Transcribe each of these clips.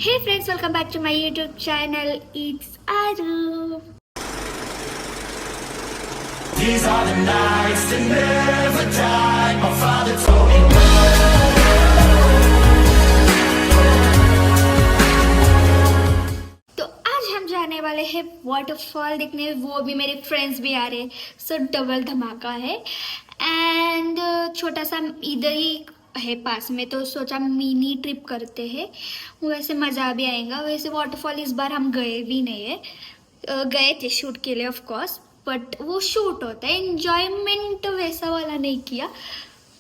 Hey friends, welcome back to my YouTube channel. It's Aru. These are the nights that never die. My father told me. तो आज हम जाने वाले हैं waterfall देखने, वो भी मेरे फ्रेंड्स भी आ रहे हैं, सो डबल धमाका है। एंड छोटा सा इधर ही है पास में, तो सोचा मिनी ट्रिप करते हैं, वैसे मज़ा भी आएगा। वैसे वाटरफॉल इस बार हम गए भी नहीं है, गए थे शूट के लिए ऑफ कोर्स, बट वो शूट होता है, एंजॉयमेंट वैसा वाला नहीं किया।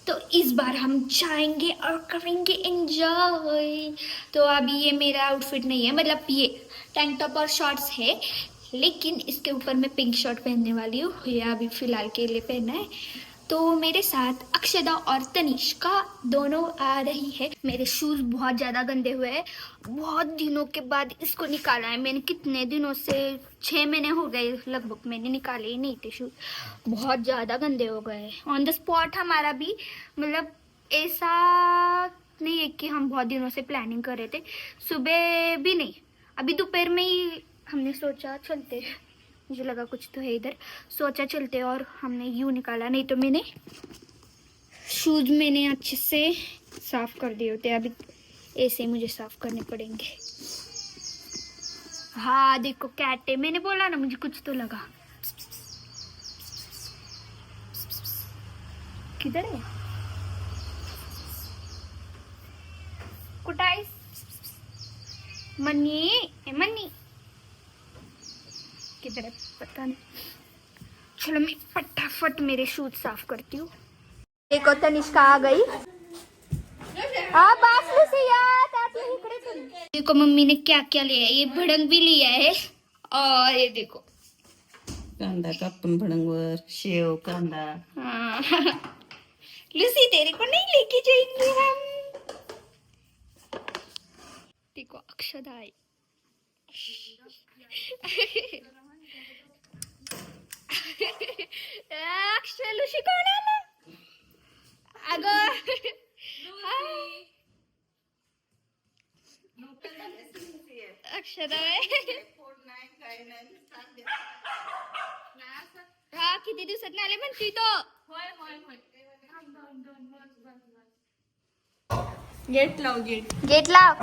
तो इस बार हम जाएंगे और करेंगे एंजॉय। तो अभी ये मेरा आउटफिट नहीं है, मतलब ये टैंक टॉप और शॉर्ट्स है, लेकिन इसके ऊपर मैं पिंक शर्ट पहनने वाली हूँ, ये अभी फ़िलहाल के लिए पहनना है। तो मेरे साथ अक्षदा और तनिष्का दोनों आ रही है। मेरे शूज़ बहुत ज़्यादा गंदे हुए हैं, बहुत दिनों के बाद इसको निकाला है मैंने। कितने दिनों से, 6 महीने हो गए लगभग, मैंने निकाले ही नहीं थे शूज़, बहुत ज़्यादा गंदे हो गए। ऑन द स्पॉट हमारा भी, मतलब ऐसा नहीं है कि हम बहुत दिनों से प्लानिंग कर रहे थे, सुबह भी नहीं, अभी दोपहर में ही हमने सोचा चलते, मुझे लगा कुछ तो है इधर, सोचा चलते, और हमने यूँ निकाला। नहीं तो मैंने शूज़ मैंने अच्छे से साफ़ कर दिए होते, अभी ऐसे मुझे साफ़ करने पड़ेंगे। हाँ देखो कैट है, मैंने बोला ना मुझे कुछ तो लगा। किधर है कुटाई? मनी मनी किधर है पता नहीं। चलो मैं फटाफट मेरे शूज साफ करती हूँ। देखो तनिष्का आ गई। हाँ बास देखो मम्मी ने क्या क्या लिया है, ये भड़ंग भी लिया है, और ये देखो कांदा कापून भडंगवर, शेव, कांदा। हाँ लूसी तेरे को नहीं लेके जाएंगे हम। देखो अक्षदा आई। अक्षय लूसी कौन आला? अगं अक्षदा आहे. हा किती दिवसात आले म्हणती तो. गेट लाव, गेट. गेट लाव.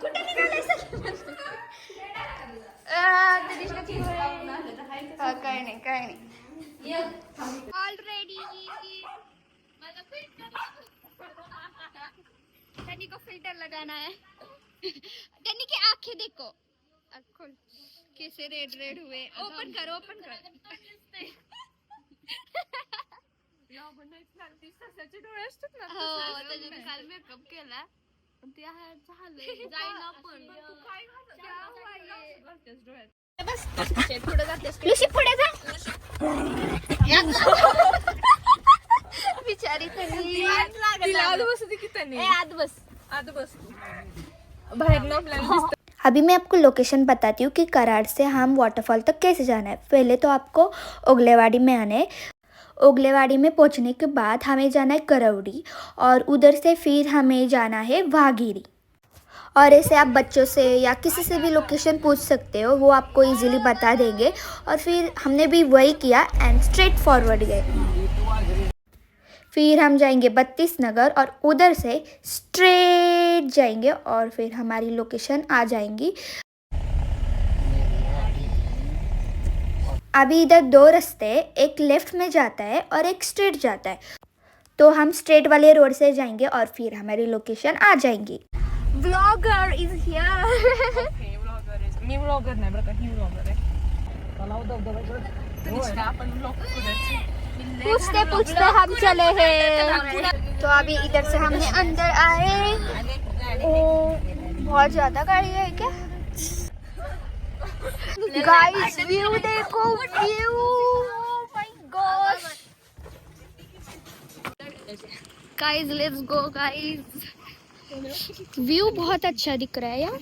कुठे निघाले सर? काय नाही ऑलरेडी टनी को फिल्टर लगाना है। टनी की आंखें देखो, आंखों कैसे रेड रेड हुए। ओपन कर हो काल मेकअप केला ते झालं जाईना पण लुशी पुढे जा. बिचारी तनी अभी मैं आपको लोकेशन बताती हूँ कि कराड़ से हम वाटरफॉल तक कैसे जाना है। पहले तो आपको ओगलेवाड़ी में आना है। ओगलेवाड़ी में पहुँचने के बाद हमें जाना है करौड़ी, और उधर से फिर हमें जाना है वाघिरी। और ऐसे आप बच्चों से या किसी से भी लोकेशन पूछ सकते हो, वो आपको इजीली बता देंगे। और फिर हमने भी वही किया एंड स्ट्रेट फॉरवर्ड गए। फिर हम जाएंगे 32 नगर और उधर से स्ट्रेट जाएंगे और फिर हमारी लोकेशन आ जाएंगी। अभी इधर 2 रास्ते, एक लेफ्ट में जाता है और एक स्ट्रेट जाता है, तो हम स्ट्रेट वाले रोड से जाएंगे और फिर हमारी लोकेशन आ जाएंगी। Vlogger is here. Me vlogger नाही बरं का, ही व्लॉगर आहे. पूछते पूछते हम चले हैं। तो अभी इधर से हमने अंदर आए। ओ बहुत ज्यादा गाड़ी है क्या गाइस? व्यू देखो, view, oh my God guys, let's go guys. View बहुत अच्छा दिख रहा है यार।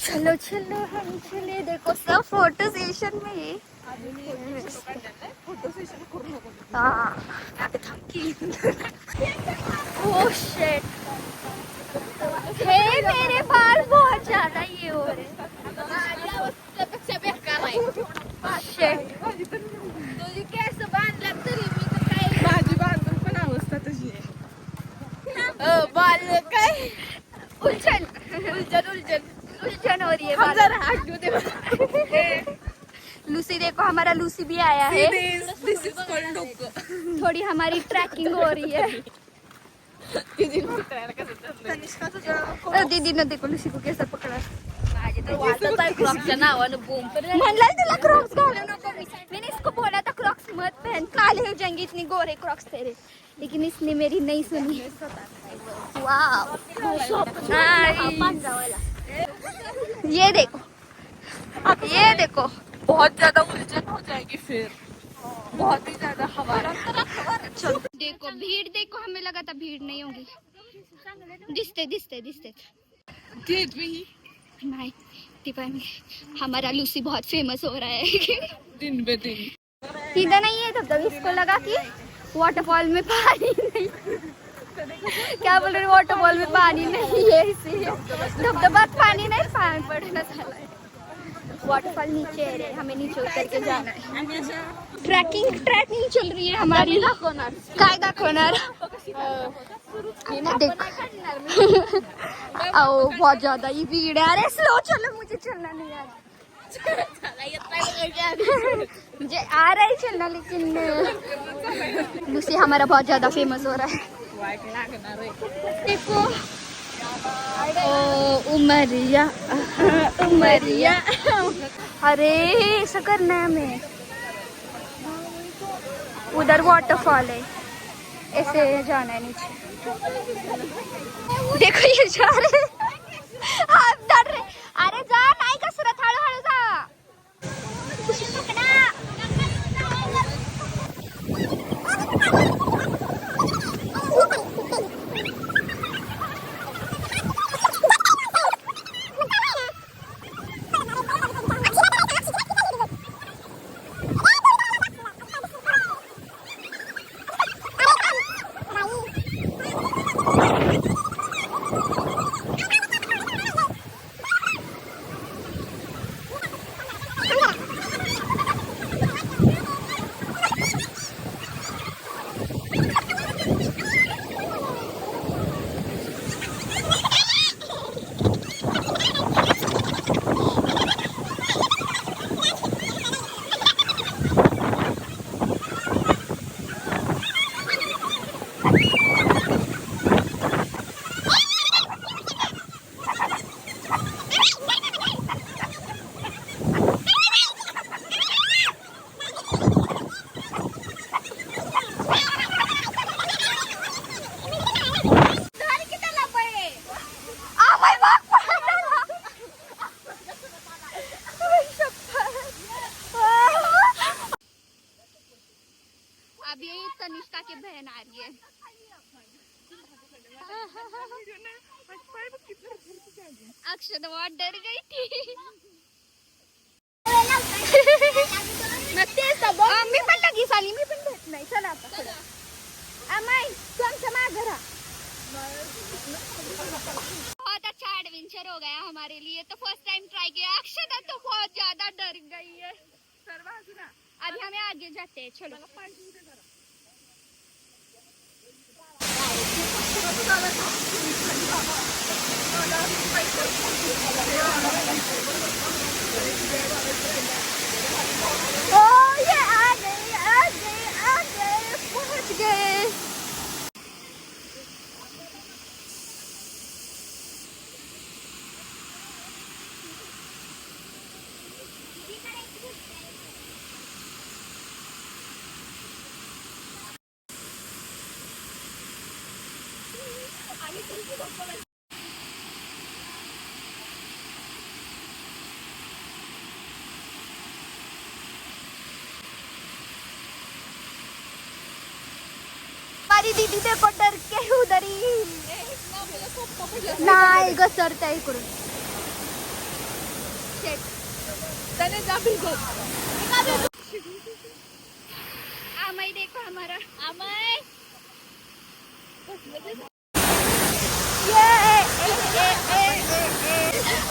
चलो चलो हम चले, देखो सब फोटो सेशन में. फोटो सेशन करू नको. हाँ ओह शिट, हे मेरे बाल बहुत ज्यादा ये हो रहे. शिट, तुझी केस बांधल्यात तरी मी तर काय माझी बांधून पण अवस्था तशी आहे. बाल काय उलझन उलझन उलझन उलझन हो रही है हम बालों जरा हटू दे. लूसी देखो, हमारा लूसी भी आया है. दिस इज कॉल्ड डोकं. थोड़ी हमारी ट्रैकिंग हो रही है. तिची चित्रायला कसं चाललंय. तनिष्का तुझं दीदी ने देखो लूसी को कैसा पकड़ा. माझी तर वाटत आहे क्रॉक्सच्या नावानं बोम म्हणला तुला क्रॉक्स घालू नको. मैंने इसको बोला था क्रॉक्स मत पहन, काले हो जाएंगे इतने गोरे क्रॉक्स तेरे, लेकिन इसने मेरी नहीं सुनी. वाव, ये देखो, ये देखो. बहुत ज्यादा उलझन हो जाएगी फिर. बहुत ही ज्यादा हमारा देखो भीड़ देखो, हमें लगा था भीड़ नहीं होगी. दिसते दिसते दिसते गेट में ही नहीं दीपा में. हमारा लूसी बहुत फेमस हो रहा है. दिन बे दिन. सीधा नहीं है तब तक इसको लगा कि वाटरफॉल में पानी नहीं. क्या बोल रहे, वाटरफॉल में पानी नहीं है, इसलिए धबधबात पानी नहीं, पानी पड़ना चला है. वाटरफॉल नीचे है रे, हमें नीचे उतर के जाना है. ट्रैकिंग चल रही है हमारी. काय दाखवणार. आओ बहुत ज्यादा ही भीड़ है. अरे स्लो चलो, मुझे चलना नहीं यार. मुझे आ रहा है चलना, लेकिन लूसी हमारा बहुत ज्यादा फेमस हो रहा है. वाईट लागणार आहे. देखो ओ उमरिया उमरिया. अरे ऐसा करना है हमें. उधर वाटरफॉल है, ऐसे जाना है नीचे. देखो ये जा रहे आप डर रहे. अरे जा, नाही कसरत, हळूहळू जा. अभी तनिष्का की बहन आ रही है. अक्षत बहुत डर गई थी. मी पण लगी साली, मी पण भेट नाही. चला आता अमाई तू आमच्या मागे राहा. बहुत अच्छा एडवेंचर हो गया हमारे लिए. तो फर्स्ट टाइम ट्राई किया. अक्षता तो बहुत ज्यादा डर गई है. अभी हमें आगे जाते हैं. चलो ओ ये आ गए पहुंच गए. हमारी दीदी देखो डर के उधर ही नाही घसरते इकडून. चले जा भिजत. आमय देखो हमारा. आमय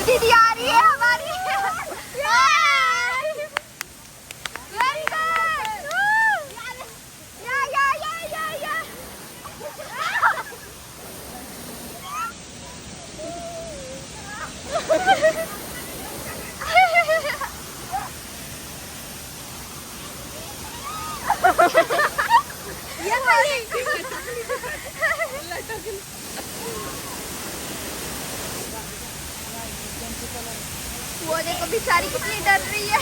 दीदी आ रही है हमारी. Very good. Yeah. वो देखो बेचारी कितनी डर रही है.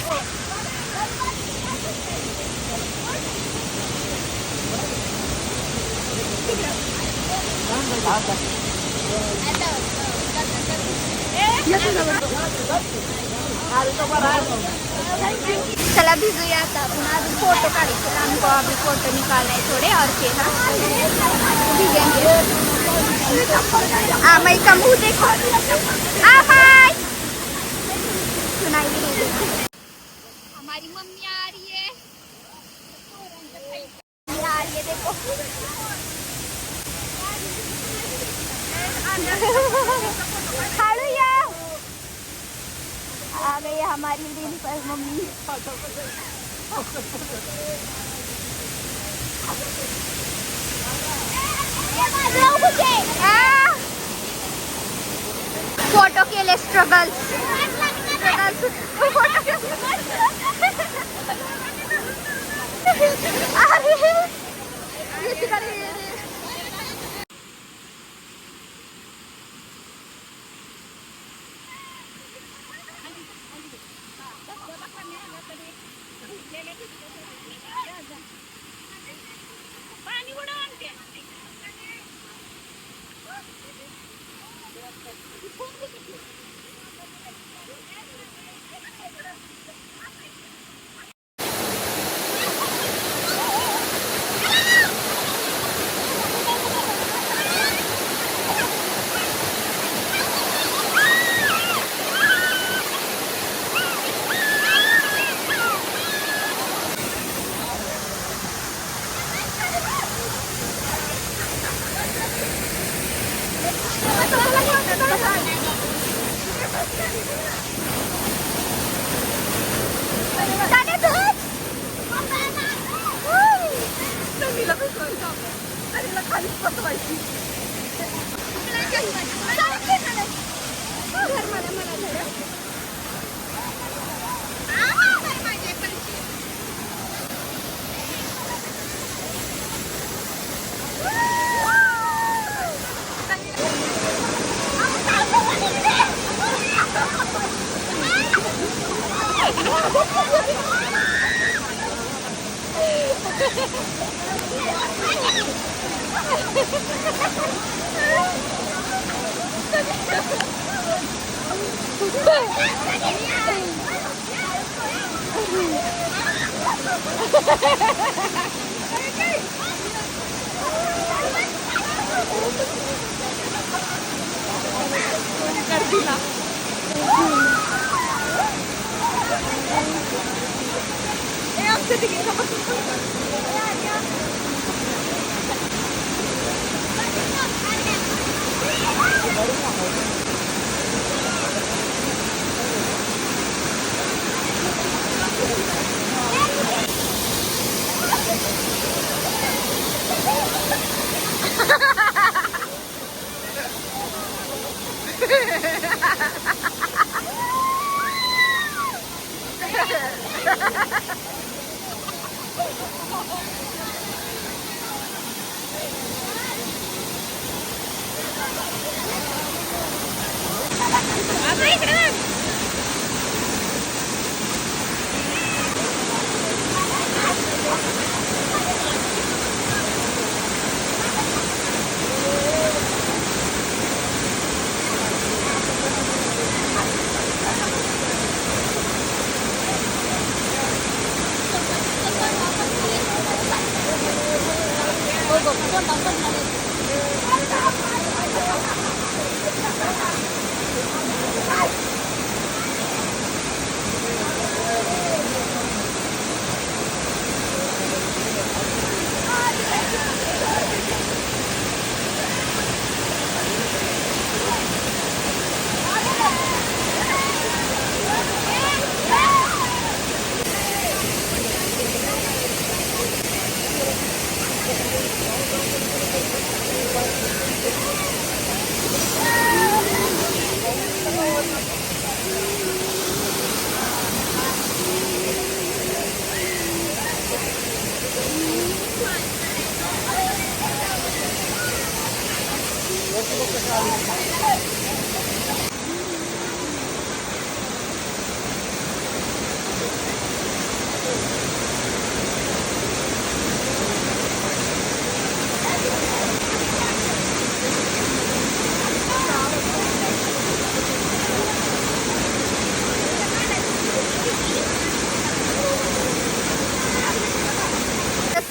चला भिजूया आता आपण अजून फोटो काढायचे आमको अभी फोटो निकालना है थोड़े और फिर भिजेंगे. आमई का मुंह देखो. आमई सुनाई नहीं देती. हमारी मम्मी आ रही है. आ रही है देखो. हालूया आ गई है हमारी दिन पर मम्मी. फोटो के लिए स्ट्रगल.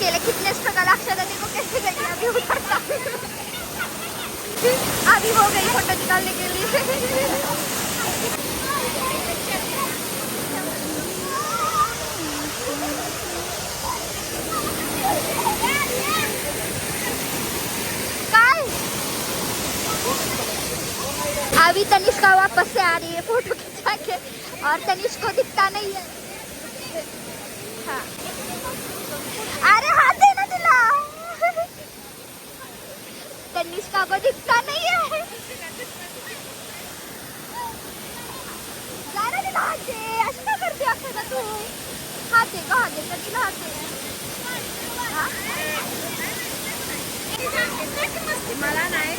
केले कितने स्ट्रगल अक्षरा देखो कैसे गई अभी उतरता अभी हो गई फोटो निकालने के लिए काय अभी तनिष्का वापस से आ रही है फोटो खिंचा के और तनिष्क को दिखता नहीं है। हाँ अरे हाथ देना दिला तनिष्का को दिखता नहीं है। जरा दिला हाथ दे असं का करते अक्षता तू हात दे का हात दे तर तिला हात दे हा? मला नाही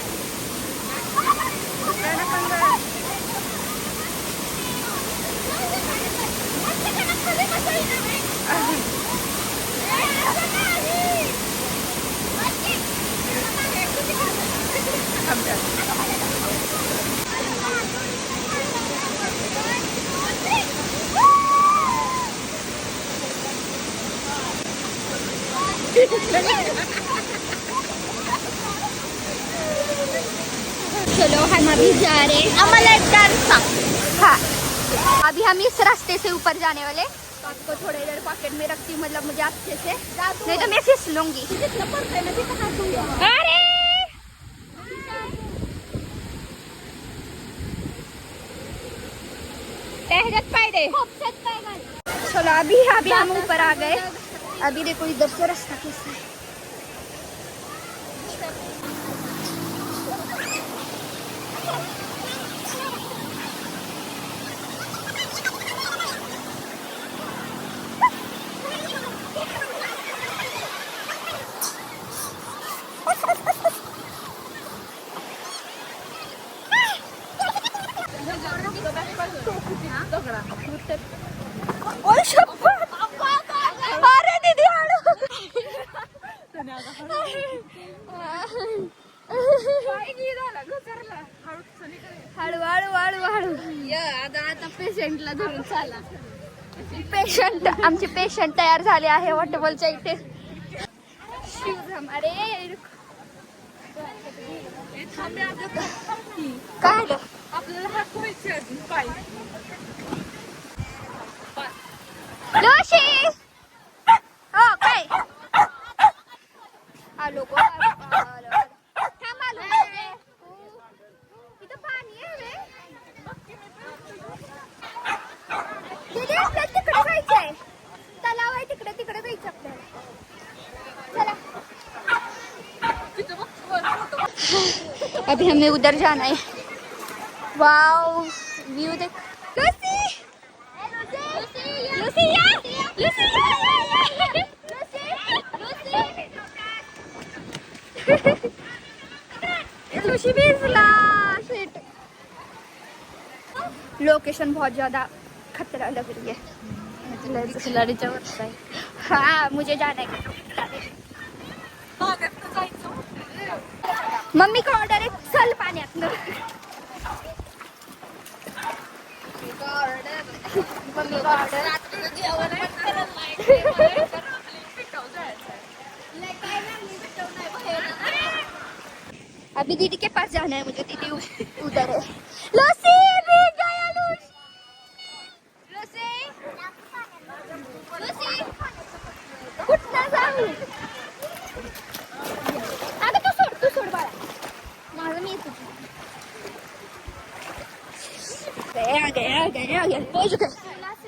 चलो हम अभी जा रहे हैं हाँ अभी हम इस रास्ते से ऊपर जाने वाले तो आपको थोड़ी देर पॉकेट में रखती हूँ मतलब मुझे अच्छे से नहीं तो मैं फिस लूंगी। अरे चलो अभी हम ऊपर आ गए। अभी देखो इधर से रास्ता कैसा है। अरे दीदी हळू हळू हळू हळू आता पेशंटला धरून चाला। पेशंट आमचे पेशंट तयार झाले आहे वॉटरफॉलच्या इथे। शूज हमारे काय आपल्याला हा खोयचे अजून पाय लोशी हो काय आलो को थांब आलो इथं पाणी आहे रे दीदी आपल्याला तिकडे जायचंय तलाव आहे तिकडे तिकडे जायचं आपल्याला चला। अभी हमें उधर जाना है। वाओ व्यू देख लूसी लूसी लूसी लूसी भिजला शिट। लोकेशन बहुत ज्यादा खतरा लग रही है। खिलाड़ीच्या वर हाँ मुझे जाना है। मम्मी का ऑर्डर आहे चल पाण्यात मम्मी का ऑर्डर अभी दीदी के पास जाना है मुझे। दीदी उधर है। लूसी भीग गया लूसी लूसी कुठं जाऊ आता तू सोड बाळा माझं मी गया पहुंच गए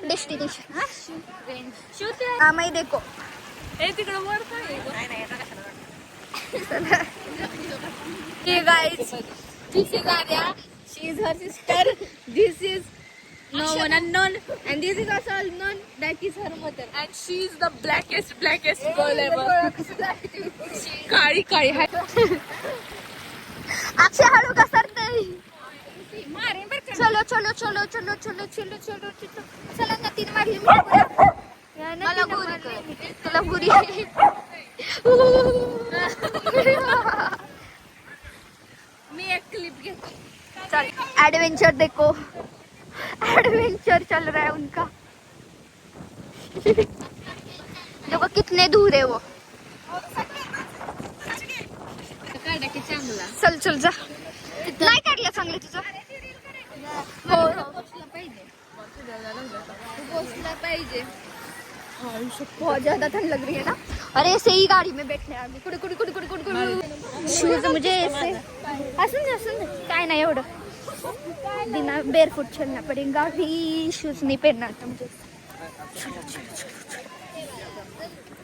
डेस्टिनेशन। हाँ मैं देखो तिकडे वर काय Hey guys, This is Arya. She is her sister. This is no one unknown, and this is also unknown. That is her mother, and she is the blackest girl ever. काळी काळी अक्षय हळू घसरते. चलो चलो चलो चलो चलो चलो चलो चलो चला ना. 3 मारली मी पुरा. मला गुरी कर. तुला गुरी. मी एक क्लिप घेते. चल एडवेंचर देखो. एडवेंचर चल रहा है उनका. देखो कितने दूर है वो. काढा की चांगला. चल चल जा. नाही काढलं चांगलं तुझं. हो हो. पोचला पाहिजे. बहुत ज्यादा ठंड लग रही है ना. अरे ऐसे ही गाड़ी में बैठने आम्ही. कुठे कुठे कुठे कुठे कुठे कुठे. शूज मुझे ऐसे असून दे काय नाही एवढं. बिना बेरफुट चलना पड़ेगा. अभी शूज नहीं पहनना था मुझे. चलो चलो चलो.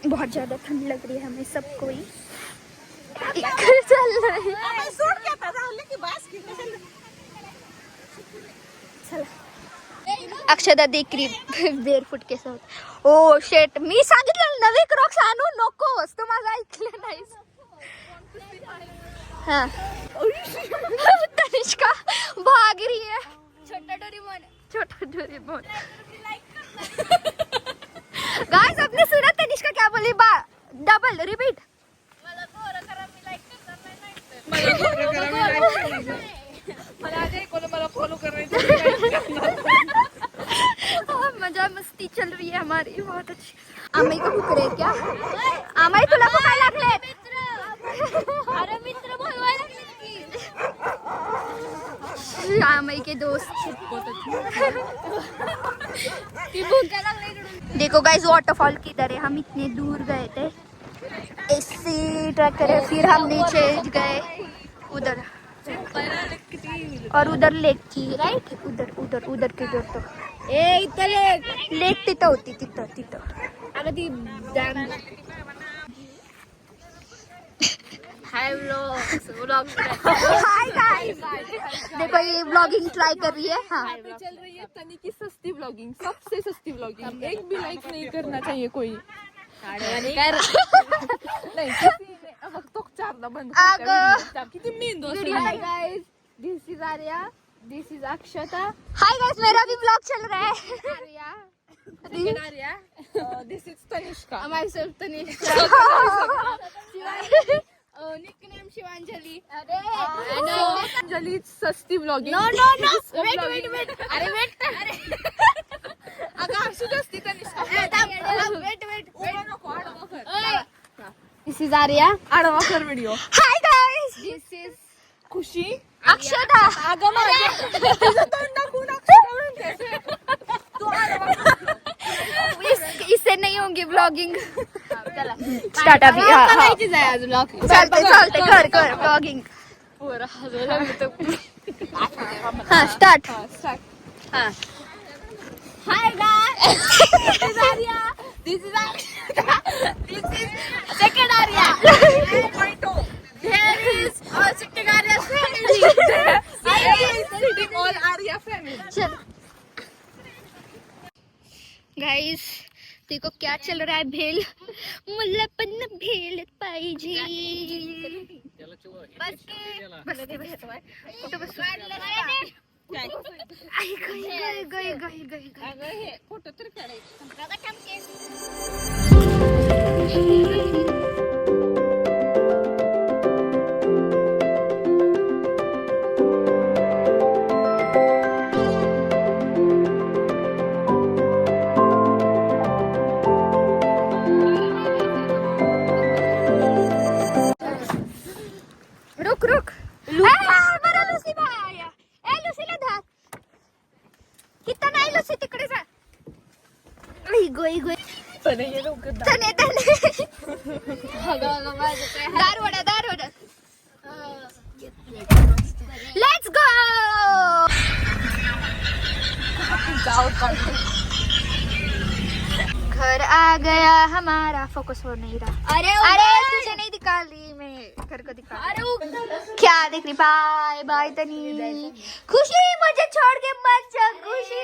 बहुत ज्यादा ठंड लग रही है हमें सबको ही. चल रहा है. चला. अक्षदा देखरी बेरफुट के साथ. ओ शेट. मी सांगितलं नवे क्रॉक्स आणू नकोस. तू माझं ऐकलं नाहीस. हाँ. तनिष्का भाग रही है. छोटा डोरेमोन. छोटा डोरेमोन. गाइस आपने सुना तनिष्का क्या बोली. Double repeat. मला फॉलो करायचं. मजा मस्ती चल रही है हमारी. बहुत अच्छी. आम्ही का भुकरे क्या. आम्ही तुला भुकायला लागले. अरे मित्र बोलवायला आम्ही के दोस्त. देखो गाइस वाटरफॉल किधर है. हम इतने दूर गए थे. ऐसे ट्रैक करे. फिर हम नीचे गए उधर. और उधर लेक थी राइट. उधर उधर उधर किधर तो. इथं लेक तिथं होती. तिथं तिथं. अगं ती डॅम. हाय व्लॉग. Hi guys. देखो ये व्लॉगिंग ट्राई कर रही है. हाँ चल रही है तनी की सस्ती व्लॉगिंग. सबसे सस्ती व्लॉगिंग. एक भी लाइक नहीं करना चाहिए कोई. नहीं अब तो चारदा बंद. किती मेन दोस्त. Hi guys. This is Arya. This is Akshata. Hi guys मेरा भी व्लॉग चल रहा है. Arya. Arya. This is Tanishka. Myself Tanishka. Nickname Shivanjali. Shivanjali सस्ती vlogging. No no no. Wait. अरे वेट. अगं अशी सस्ती Tanishka. Wait. This is Arya. आडवा कर video. Hi guys. This is Khushi. Akshata. अगं माझ्या तुझं तोंड दाखवून अक्षता म्हणते. तू आडवा. इससे नहीं होगी व्लॉगिंग. स्टार्ट अभी. करायची जाय आज व्लॉग. चलते चलते कर व्लॉगिंग. हाँ start. High guys. This is Arya. This is this is second Arya. There is all sitting Arya family. Sitting all Arya family. चल गाइस देखो क्या चल रहा है. भेल. मुल्ला पण भेल पाहिजे. बस कुठं बसू. गई. अगं हे फोटो तर काढायचे. रुक. बरं लुसी बाया. लुसीला धाक. इथं नाही लुसी तिकडे जा. गोई. तने दारवडा. Let's go. घर आ गया हमारा. फोकस हो नहीं रहा. अरे तुझे नहीं दिखा रही. मैं घर को दिखा. क्या दिख रही. बाय तनी. खुशी मुझे छोड़ के मत जा. खुशी